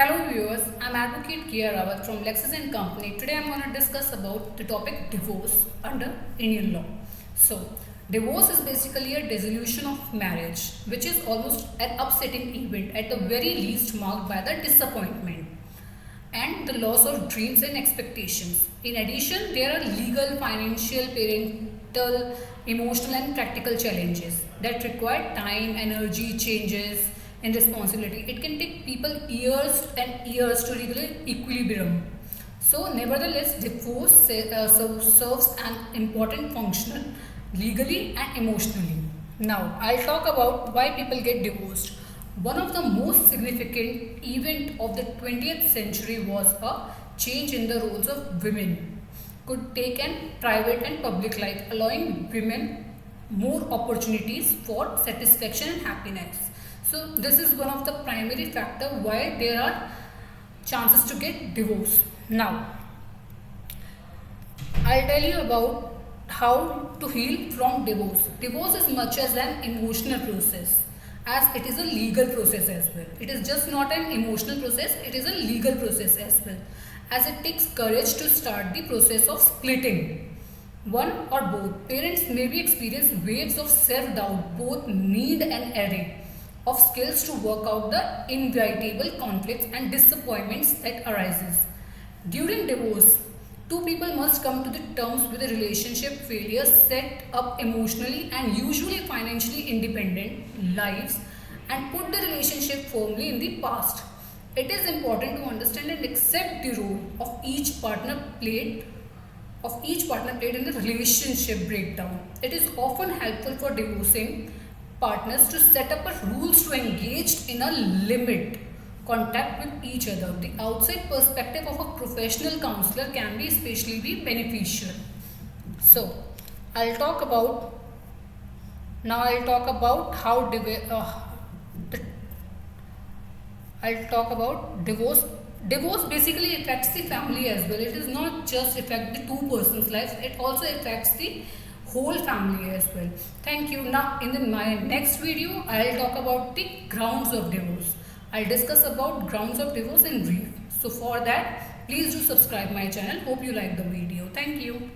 Hello viewers, I'm Advocate Kia Rawat from Lexus and Company. Today I'm going to discuss about the topic divorce under Indian law. So, divorce is basically a dissolution of marriage, which is almost an upsetting event at the very least marked by the disappointment and the loss of dreams and expectations. In addition, there are legal, financial, parental, emotional and practical challenges that require time, energy, changes and responsibility. It can take people years and years to reach equilibrium. So, nevertheless, divorce serves an important function legally and emotionally. Now, I'll talk about why people get divorced. One of the most significant event of the 20th century was a change in the roles of women could take an private and public life, allowing women more opportunities for satisfaction and happiness. So this is one of the primary factor why there are chances to get divorce. Now I'll tell you about how to heal from divorce. Divorce is much as an emotional process as it is a legal process as well. It is just not an emotional process, it is a legal process as well, as it takes courage to start the process of splitting. One or both parents may be experience waves of self-doubt, both need and array of skills to work out the inevitable conflicts and disappointments that arises. During divorce, two people must come to the terms with a relationship failure, set up emotionally and usually financially independent lives and put the relationship firmly in the past. It is important to understand and accept the role of each partner played in the relationship breakdown. It is often helpful for divorcing partners to set up a rules to engage in a limit contact with each other. The outside perspective of a professional counselor can be especially be beneficial. So, I'll talk about I'll talk about how I'll talk about divorce. Divorce basically affects the family as well. It does not just affect the two persons' lives, it also affects the whole family as well. Thank you. Now in my next video, I'll talk about the grounds of divorce. I'll discuss about grounds of divorce in brief. So for that, please do subscribe my channel. Hope you like the video. Thank you.